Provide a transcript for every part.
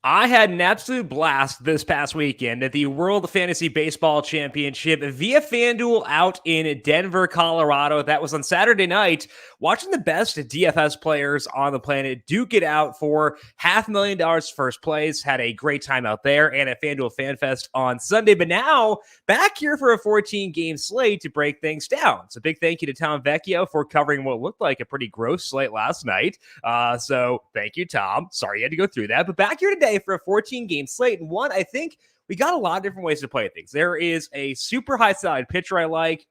I had an absolute blast this past weekend at the World Fantasy Baseball Championship via FanDuel out in Denver, Colorado. That was on Saturday night, watching the best DFS players on the planet duke it out for $500,000 first place. Had a great time out there and at FanDuel FanFest on Sunday. But now back here for a 14-game slate to break things down. So big thank you to Tom Vecchio for covering what looked like a pretty gross slate last night. So thank you, Tom. Sorry you had to go through that. But back here today for a 14-game slate. And one, I think we got a lot of different ways to play things. There is a super high-side pitcher I like.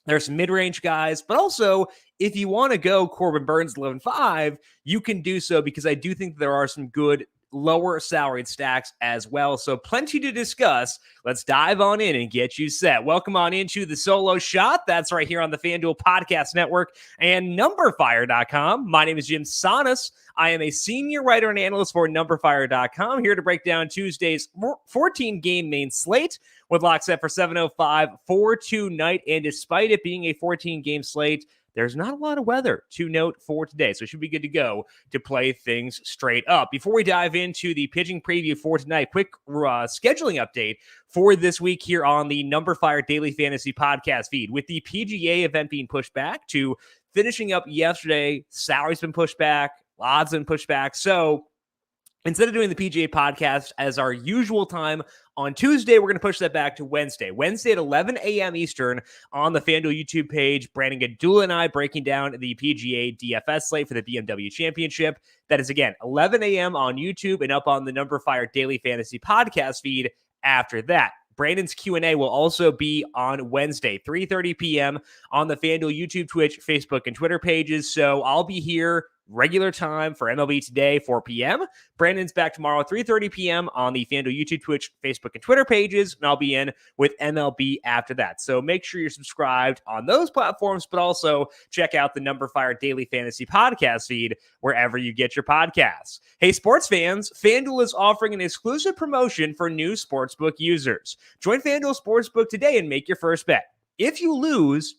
There's some mid-range guys. But also, if you want to go Corbin Burnes 11-5, you can do so because I do think there are some good lower salaried stacks as well. So plenty to discuss. Let's dive on in and get you set. Welcome on into the solo shot. That's right here on the FanDuel Podcast Network and numberFire.com. My name is Jim Sanas. I am a senior writer and analyst for numberFire.com, here to break down Tuesday's 14-game main slate with lock set for 7:05 for tonight. And despite it being a 14-game slate, there's not a lot of weather to note for today, so it should be good to go to play things straight up. Before we dive into the pitching preview for tonight, quick scheduling update for this week here on the numberFire Daily Fantasy Podcast feed. With the PGA event being pushed back to finishing up yesterday, salary's been pushed back, odds been pushed back, so instead of doing the PGA podcast as our usual time on Tuesday, we're going to push that back to Wednesday. Wednesday at 11 a.m. Eastern on the FanDuel YouTube page. Brandon Gadula and I breaking down the PGA DFS slate for the BMW Championship. That is, again, 11 a.m. on YouTube and up on the numberFire Daily Fantasy Podcast feed after that. Brandon's Q&A will also be on Wednesday, 3:30 p.m. on the FanDuel YouTube, Twitch, Facebook, and Twitter pages. So I'll be here regular time for MLB Today, 4 p.m. Brandon's back tomorrow, 3:30 p.m. on the FanDuel YouTube, Twitch, Facebook, and Twitter pages, and I'll be in with MLB after that. So make sure you're subscribed on those platforms, but also check out the numberFire Daily Fantasy Podcast feed wherever you get your podcasts. Hey, sports fans, FanDuel is offering an exclusive promotion for new sportsbook users. Join FanDuel Sportsbook today and make your first bet. If you lose,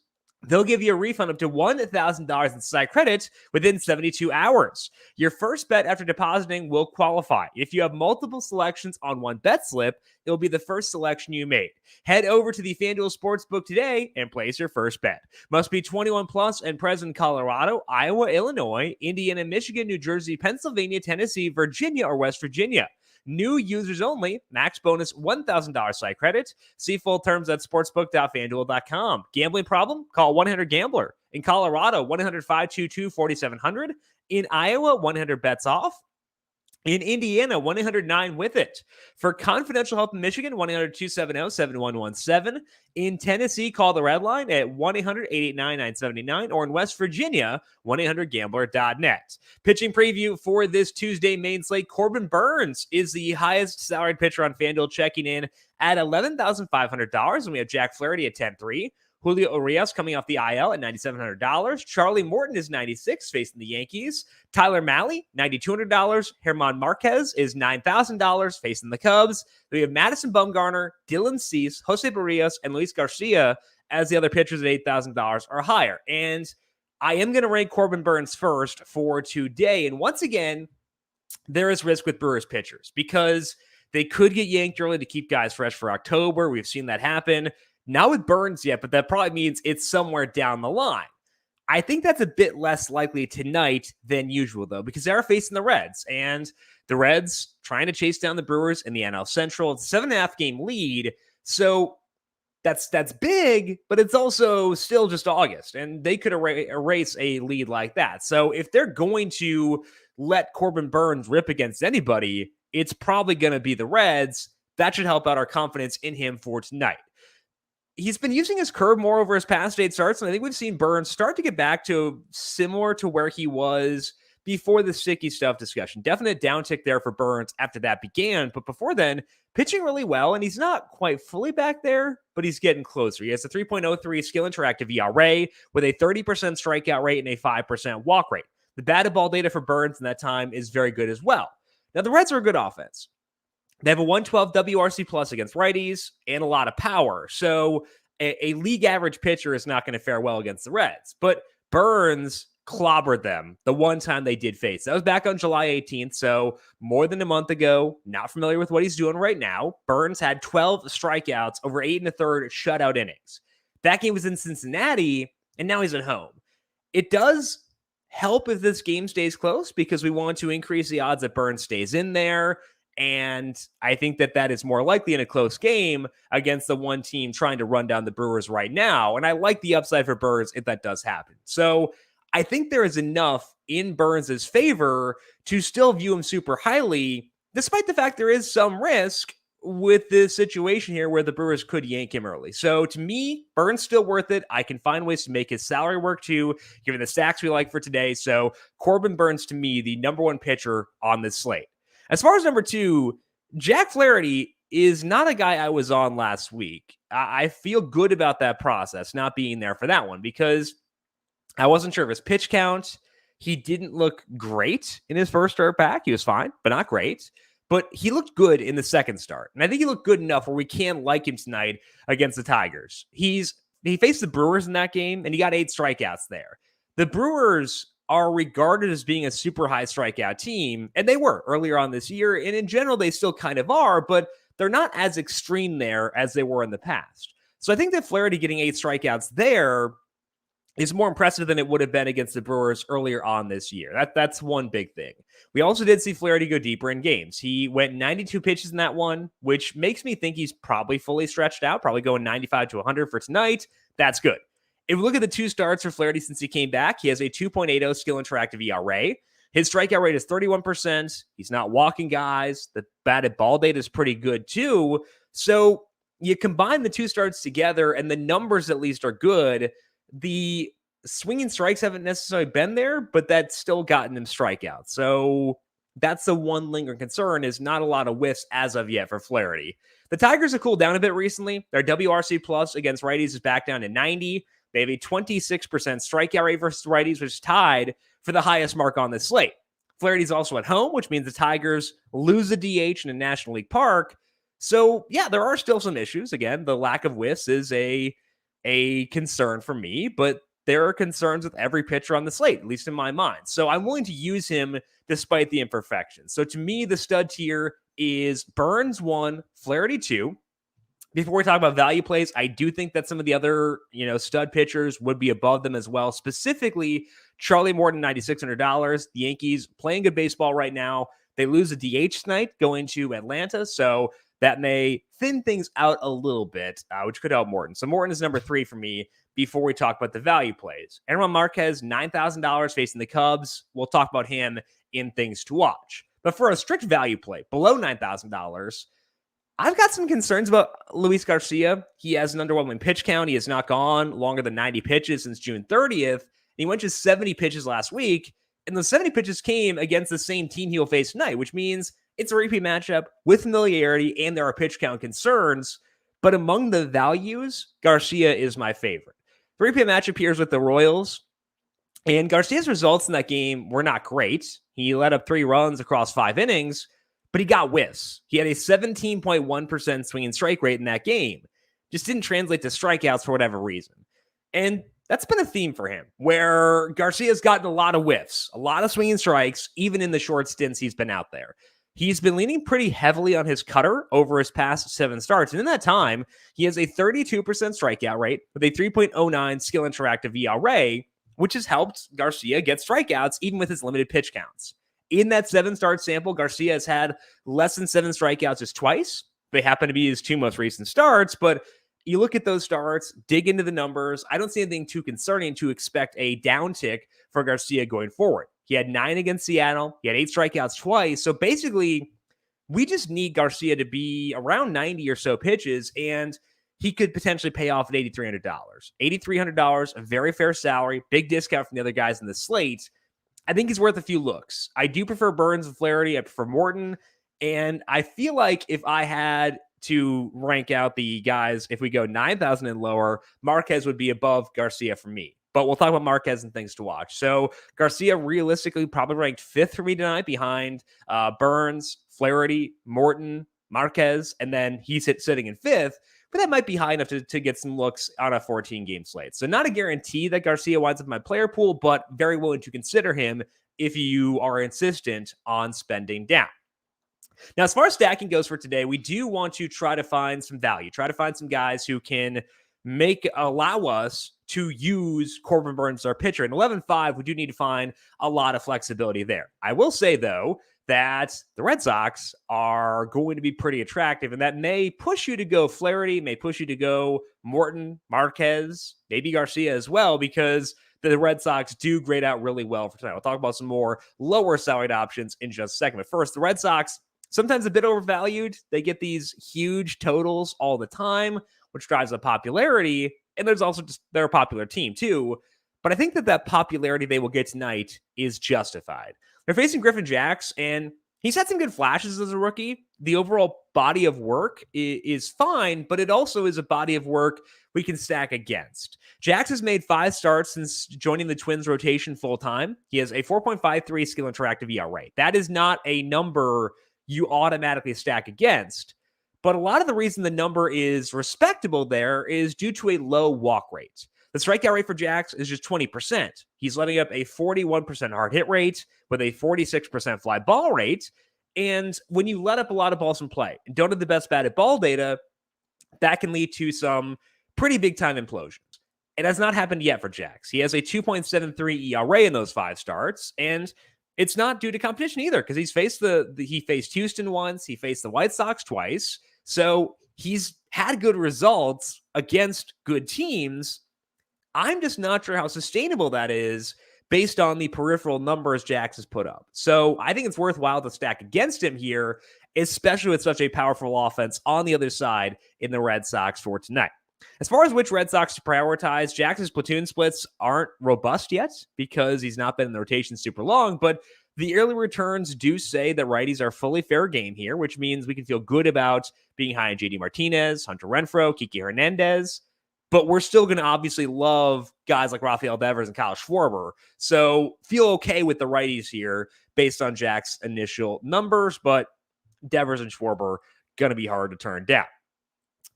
they'll give you a refund up to $1,000 in site credit within 72 hours. Your first bet after depositing will qualify. If you have multiple selections on one bet slip, it will be the first selection you made. Head over to the FanDuel Sportsbook today and place your first bet. Must be 21 plus and present in Colorado, Iowa, Illinois, Indiana, Michigan, New Jersey, Pennsylvania, Tennessee, Virginia, or West Virginia. New users only. Max bonus $1,000 site credit. See full terms at sportsbook.fanduel.com. Gambling problem? Call 1-800-GAMBLER. In Colorado, 1-800-522-4700. In Iowa, 100-BETS off. In Indiana, 1-800-9-WITH-IT. For confidential help in Michigan, 1-800-270-7117. In Tennessee, call the red line at 1-800-889-979. Or in West Virginia, 1-800-GAMBLER.net. Pitching preview for this Tuesday main slate. Corbin Burnes is the highest salaried pitcher on FanDuel, checking in at $11,500. And we have Jack Flaherty at 10-3. Julio Urias coming off the IL at $9,700. Charlie Morton is $96, facing the Yankees. Tyler Mahle, $9,200. German Marquez is $9,000, facing the Cubs. We have Madison Bumgarner, Dylan Cease, Jose Barrios, and Luis Garcia as the other pitchers at $8,000 or higher. And I am going to rank Corbin Burnes first for today. And once again, there is risk with Brewers pitchers because they could get yanked early to keep guys fresh for October. We've seen that happen. Not with Burnes yet, but that probably means it's somewhere down the line. I think that's a bit less likely tonight than usual, though, because they are facing the Reds, and the Reds trying to chase down the Brewers in the NL Central. It's a 7.5 game lead, so that's big, but it's also still just August, and they could erase a lead like that. So if they're going to let Corbin Burnes rip against anybody, it's probably going to be the Reds. That should help out our confidence in him for tonight. He's been using his curve more over his past 8 starts, and I think we've seen Burnes start to get back to similar to where he was before the sticky stuff discussion. Definite downtick there for Burnes after that began, but before then, pitching really well, and he's not quite fully back there, but he's getting closer. He has a 3.03 skill interactive ERA with a 30% strikeout rate and a 5% walk rate. The batted ball data for Burnes in that time is very good as well. Now, the Reds are a good offense. They have a 112 WRC plus against righties and a lot of power. So a league average pitcher is not going to fare well against the Reds. But Burnes clobbered them the one time they did face. That was back on July 18th, so more than a month ago. Not familiar with what he's doing right now. Burns had 12 strikeouts over 8 1/3 shutout innings. That game was in Cincinnati, and now he's at home. It does help if this game stays close because we want to increase the odds that Burns stays in there. And I think that is more likely in a close game against the one team trying to run down the Brewers right now. And I like the upside for Burns if that does happen. So I think there is enough in Burns' favor to still view him super highly, despite the fact there is some risk with this situation here where the Brewers could yank him early. So to me, Burns still worth it. I can find ways to make his salary work too, given the stacks we like for today. So Corbin Burns, to me, the number one pitcher on this slate. As far as number two, Jack Flaherty is not a guy I was on last week. I feel good about that process, not being there for that one, because I wasn't sure of his pitch count. He didn't look great in his first start back. He was fine, but not great. But he looked good in the second start. And I think he looked good enough where we can like him tonight against the Tigers. He faced the Brewers in that game, and he got 8 strikeouts there. The Brewers are regarded as being a super high strikeout team, and they were earlier on this year. And in general, they still kind of are, but they're not as extreme there as they were in the past. So I think that Flaherty getting 8 strikeouts there is more impressive than it would have been against the Brewers earlier on this year. That's one big thing. We also did see Flaherty go deeper in games. He went 92 pitches in that one, which makes me think he's probably fully stretched out, probably going 95 to 100 for tonight. That's good. If we look at the 2 starts for Flaherty since he came back, he has a 2.80 skill interactive ERA. His strikeout rate is 31%. He's not walking guys. The batted ball data is pretty good too. So you combine the 2 starts together and the numbers at least are good. The swinging strikes haven't necessarily been there, but that's still gotten him strikeouts. So that's the one lingering concern, is not a lot of whiffs as of yet for Flaherty. The Tigers have cooled down a bit recently. Their WRC plus against righties is back down to 90. They have a 26% strikeout rate versus righties, which is tied for the highest mark on this slate. Flaherty's also at home, which means the Tigers lose a DH in a National League park. So yeah, there are still some issues. Again, the lack of whiffs is a concern for me, but there are concerns with every pitcher on the slate, at least in my mind. So I'm willing to use him despite the imperfections. So to me, the stud tier is Burns 1, Flaherty 2. Before we talk about value plays, I do think that some of the other, stud pitchers would be above them as well. Specifically, Charlie Morton, $9,600. The Yankees playing good baseball right now. They lose a DH tonight going to Atlanta, so that may thin things out a little bit, which could help Morton. So Morton is number 3 for me before we talk about the value plays. Aaron Marquez, $9,000 facing the Cubs. We'll talk about him in things to watch. But for a strict value play, below $9,000, I've got some concerns about Luis Garcia. He has an underwhelming pitch count. He has not gone longer than 90 pitches since June 30th. He went just 70 pitches last week, and the 70 pitches came against the same team he'll face tonight, which means it's a repeat matchup with familiarity, and there are pitch count concerns. But among the values, Garcia is my favorite. The repeat matchup here is with the Royals, and Garcia's results in that game were not great. He let up 3 runs across 5 innings, but he got whiffs. He had a 17.1% swing and strike rate in that game. Just didn't translate to strikeouts for whatever reason. And that's been a theme for him, where Garcia's gotten a lot of whiffs, a lot of swinging strikes, even in the short stints he's been out there. He's been leaning pretty heavily on his cutter over his past 7 starts. And in that time, he has a 32% strikeout rate with a 3.09 skill interactive ERA, which has helped Garcia get strikeouts even with his limited pitch counts. In that 7-start sample, Garcia has had less than 7 strikeouts just twice. They happen to be his 2 most recent starts, but you look at those starts, dig into the numbers. I don't see anything too concerning to expect a downtick for Garcia going forward. He had 9 against Seattle. He had 8 strikeouts twice. So basically, we just need Garcia to be around 90 or so pitches, and he could potentially pay off at $8,300. $8,300, a very fair salary, big discount from the other guys in the slate. I think he's worth a few looks. I do prefer Burns and Flaherty. I prefer Morton. And I feel like if I had to rank out the guys, if we go 9,000 and lower, Marquez would be above Garcia for me. But we'll talk about Marquez and things to watch. So Garcia realistically probably ranked 5th for me tonight behind Burns, Flaherty, Morton, Marquez, and then he's sitting in 5th, but that might be high enough to get some looks on a 14-game slate. So not a guarantee that Garcia winds up in my player pool, but very willing to consider him if you are insistent on spending down. Now, as far as stacking goes for today, we do want to try to find some value, try to find some guys who can allow us to use Corbin Burnes, our pitcher. In 11-5, we do need to find a lot of flexibility there. I will say, though, that the Red Sox are going to be pretty attractive, and that may push you to go Flaherty, may push you to go Morton, Marquez, maybe Garcia as well, because the Red Sox do grade out really well for tonight. We'll talk about some more lower salaried options in just a second. But first, the Red Sox, sometimes a bit overvalued. They get these huge totals all the time, which drives up popularity. And there's also just they're a popular team too. But I think that popularity they will get tonight is justified. They're facing Griffin Jax, and he's had some good flashes as a rookie. The overall body of work is fine, but it also is a body of work we can stack against. Jax has made 5 starts since joining the Twins rotation full-time. He has a 4.53 skill interactive ERA. That is not a number you automatically stack against. But a lot of the reason the number is respectable there is due to a low walk rate. The strikeout rate for Jax is just 20%. He's letting up a 41% hard hit rate with a 46% fly ball rate. And when you let up a lot of balls in play and don't have the best batted ball data, that can lead to some pretty big time implosions. It has not happened yet for Jax. He has a 2.73 ERA in those 5 starts, and it's not due to competition either, because he faced Houston once, he faced the White Sox twice, so he's had good results against good teams. I'm just not sure how sustainable that is based on the peripheral numbers Jax has put up. So I think it's worthwhile to stack against him here, especially with such a powerful offense on the other side in the Red Sox for tonight. As far as which Red Sox to prioritize, Jax's platoon splits aren't robust yet because he's not been in the rotation super long, but the early returns do say that righties are fully fair game here, which means we can feel good about being high on JD Martinez, Hunter Renfroe, Kiki Hernandez, but we're still going to obviously love guys like Rafael Devers and Kyle Schwarber. So feel okay with the righties here based on Jack's initial numbers, but Devers and Schwarber going to be hard to turn down.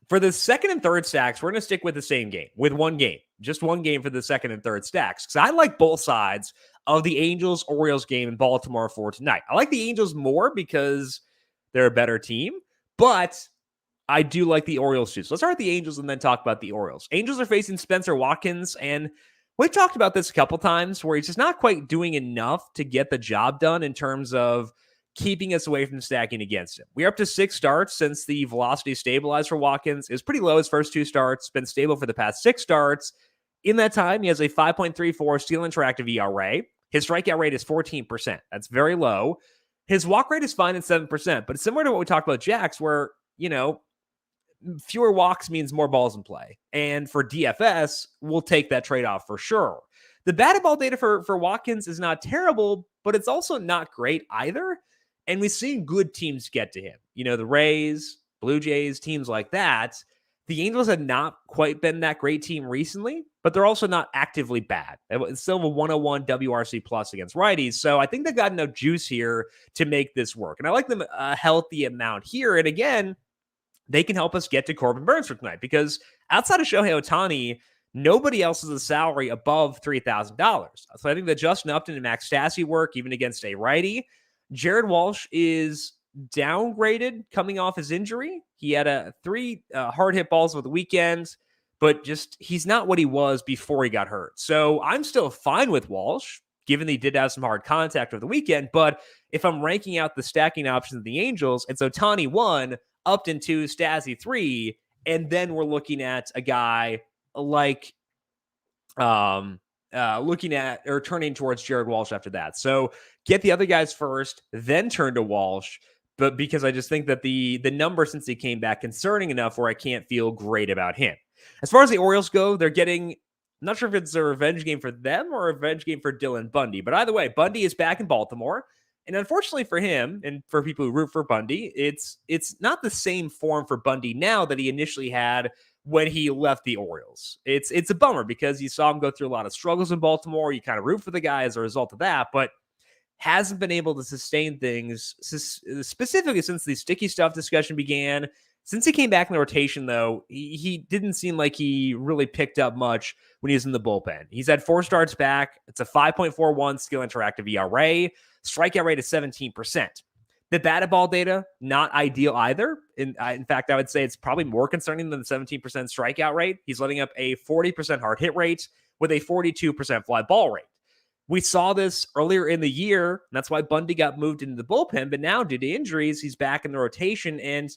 For the second and third stacks, we're going to stick with the same game, with one game, just one game for the second and third stacks, because I like both sides of the Angels-Orioles game in Baltimore for tonight. I like the Angels more because they're a better team, but I do like the Orioles too. So let's start with the Angels and then talk about the Orioles. Angels are facing Spencer Watkins, and we've talked about this a couple times where he's just not quite doing enough to get the job done in terms of keeping us away from stacking against him. We're up to 6 starts since the velocity stabilized for Watkins. It was pretty low his first 2 starts, been stable for the past 6 starts. In that time, he has a 5.34 steal interactive ERA. His strikeout rate is 14%. That's very low. His walk rate is fine at 7%, but it's similar to what we talked about Jax, where, fewer walks means more balls in play. And for DFS, we'll take that trade-off for sure. The batted ball data for Watkins is not terrible, but it's also not great either. And we've seen good teams get to him. The Rays, Blue Jays, teams like that. The Angels have not quite been that great team recently, but they're also not actively bad. It's still a 101 WRC plus against righties. So I think they've got enough juice here to make this work. And I like them a healthy amount here. And again, they can help us get to Corbin Burnes for tonight, because outside of Shohei Ohtani, nobody else has a salary above $3,000. So I think that Justin Upton and Max Stassi work even against a righty. Jared Walsh is downgraded coming off his injury. He had 3 hard hit balls over the weekend, but he's not what he was before he got hurt. So I'm still fine with Walsh, given that he did have some hard contact over the weekend. But if I'm ranking out the stacking options of the Angels, it's Ohtani 1, Upton 2, Stassi 3, and then we're looking at a guy like looking at or turning towards Jared Walsh after that. So get the other guys first, then turn to Walsh. But because I just think that the number since he came back concerning enough where I can't feel great about him. As far as the Orioles go, they're getting, I'm not sure if it's a revenge game for them or a revenge game for Dylan Bundy. But either way, Bundy is back in Baltimore. And unfortunately for him, and for people who root for Bundy, it's not the same form for Bundy now that he initially had when he left the Orioles. It's a bummer because you saw him go through a lot of struggles in Baltimore. You kind of root for the guy as a result of that, but hasn't been able to sustain things, specifically since the sticky stuff discussion began, Since he came back in the rotation, though, he didn't seem like he really picked up much when he was in the bullpen. He's had 4 starts back. It's a 5.41 skill interactive ERA. Strikeout rate is 17%. The batted ball data, not ideal either. In fact, I would say it's probably more concerning than the 17% strikeout rate. He's letting up a 40% hard hit rate with a 42% fly ball rate. We saw this earlier in the year, and that's why Bundy got moved into the bullpen. But now, due to injuries, he's back in the rotation, and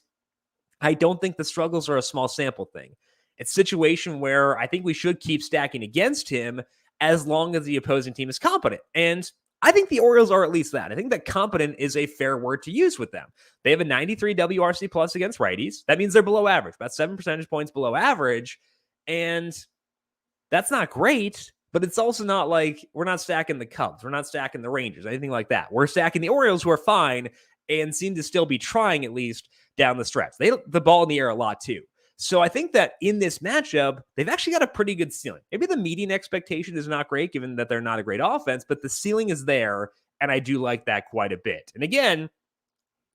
I don't think the struggles are a small sample thing. It's a situation where I think we should keep stacking against him as long as the opposing team is competent. And I think the Orioles are at least that. I think that competent is a fair word to use with them. They have a 93 WRC plus against righties. That means they're below average, about 7 percentage points below average. And that's not great, but it's also not like we're not stacking the Cubs. We're not stacking the Rangers, anything like that. We're stacking the Orioles, who are fine and seem to still be trying at least down the stretch. They the ball in the air a lot too. So I think that in this matchup, they've actually got a pretty good ceiling. Maybe the median expectation is not great, given that they're not a great offense, but the ceiling is there, and I do like that quite a bit. And again,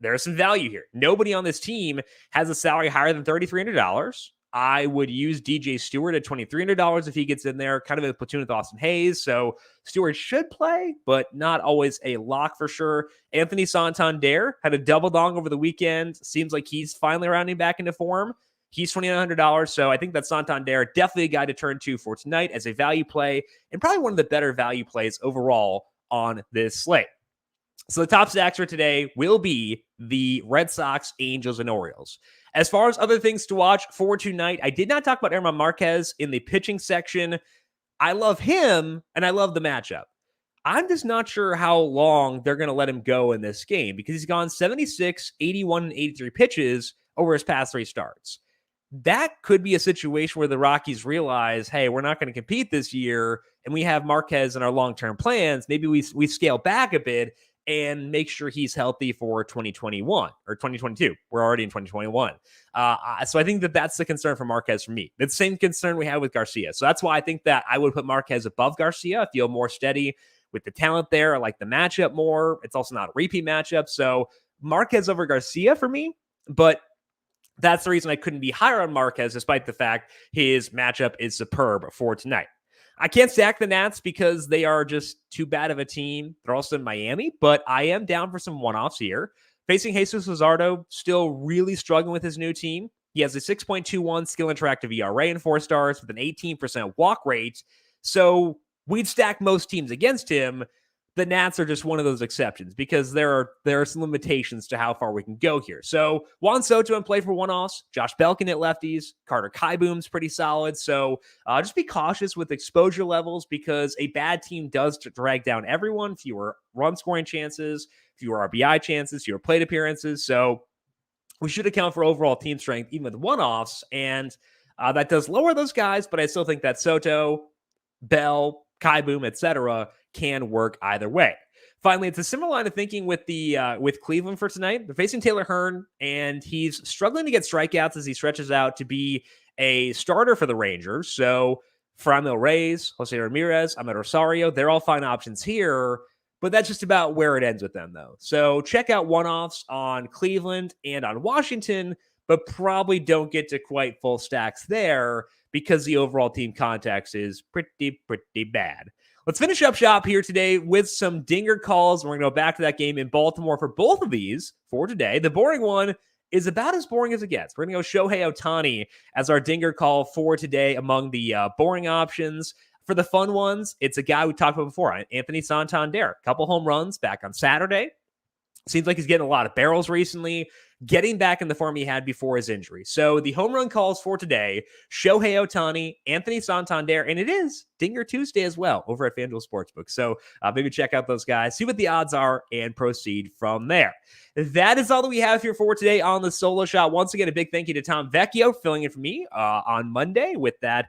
there's some value here. Nobody on this team has a salary higher than $3,300. I would use DJ Stewart at $2,300 if he gets in there, kind of a platoon with Austin Hayes. So Stewart should play, but not always a lock for sure. Anthony Santander had a double dong over the weekend. Seems like he's finally rounding back into form. He's $2,900. So I think that Santander, definitely a guy to turn to for tonight as a value play, and probably one of the better value plays overall on this slate. So the top stacks for today will be the Red Sox, Angels, and Orioles. As far as other things to watch for tonight, I did not talk about German Marquez in the pitching section. I love him, and I love the matchup. I'm just not sure how long they're going to let him go in this game, because he's gone 76, 81, and 83 pitches over his past 3 starts. That could be a situation where the Rockies realize, hey, we're not going to compete this year, and we have Marquez in our long-term plans. Maybe we scale back a bit and make sure he's healthy for 2021 or 2022. We're already in 2021. So I think that that's the concern for Marquez for me. It's the same concern we have with Garcia. So that's why I think that I would put Marquez above Garcia. I feel more steady with the talent there. I like the matchup more. It's also not a repeat matchup. So Marquez over Garcia for me, but that's the reason I couldn't be higher on Marquez, despite the fact his matchup is superb for tonight. I can't stack the Nats because they are just too bad of a team. They're also in Miami, but I am down for some one-offs here. Facing Jesus Luzardo, still really struggling with his new team. He has a 6.21 skill interactive ERA in 4 starts with an 18% walk rate. So we'd stack most teams against him. The Nats are just one of those exceptions because there are some limitations to how far we can go here. So Juan Soto in play for one-offs, Josh Belkin at lefties, Carter Kieboom's pretty solid. So just be cautious with exposure levels because a bad team does drag down everyone. Fewer run scoring chances, fewer RBI chances, fewer plate appearances. So we should account for overall team strength even with one-offs, and that does lower those guys. But I still think that Soto, Bell, Kieboom, etc. can work either way. Finally, it's a similar line of thinking with with Cleveland for tonight. They're facing Taylor Hearn, and he's struggling to get strikeouts as he stretches out to be a starter for the Rangers. So Franmil Reyes, Jose Ramirez, Ahmed Rosario, they're all fine options here, but that's just about where it ends with them, though. So check out one-offs on Cleveland and on Washington, but probably don't get to quite full stacks there because the overall team context is pretty bad. Let's finish up shop here today with some dinger calls. We're going to go back to that game in Baltimore for both of these for today. The boring one is about as boring as it gets. We're going to go Shohei Ohtani as our dinger call for today among the boring options. For the fun ones, it's a guy we talked about before, Anthony Santander. A couple home runs back on Saturday. Seems like he's getting a lot of barrels recently, getting back in the form he had before his injury. So the home run calls for today, Shohei Ohtani, Anthony Santander, and it is Dinger Tuesday as well over at FanDuel Sportsbook. So maybe check out those guys, see what the odds are, and proceed from there. That is all that we have here for today on the Solo Shot. Once again, a big thank you to Tom Vecchio filling in for me on Monday with that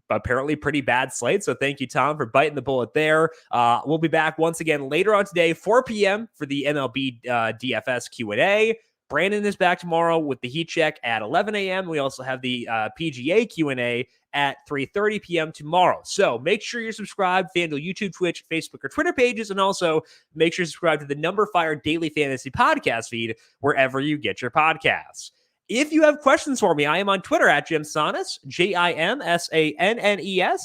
apparently pretty bad slate. So thank you, Tom, for biting the bullet there. We'll be back once again later on today, 4 p.m. for the MLB DFS Q&A. Brandon is back tomorrow with the Heat Check at 11 a.m. We also have the PGA Q&A at 3:30 p.m. tomorrow. So make sure you're subscribed, FanDuel YouTube, Twitch, Facebook, or Twitter pages, and also make sure you subscribe to the numberFire Daily Fantasy Podcast feed wherever you get your podcasts. If you have questions for me, I am on Twitter at Jim Sannes, JimSannes.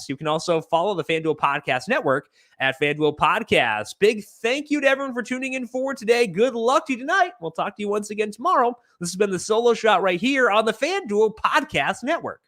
You can also follow the FanDuel Podcast Network at FanDuel Podcast. Big thank you to everyone for tuning in for today. Good luck to you tonight. We'll talk to you once again tomorrow. This has been the Solo Shot right here on the FanDuel Podcast Network.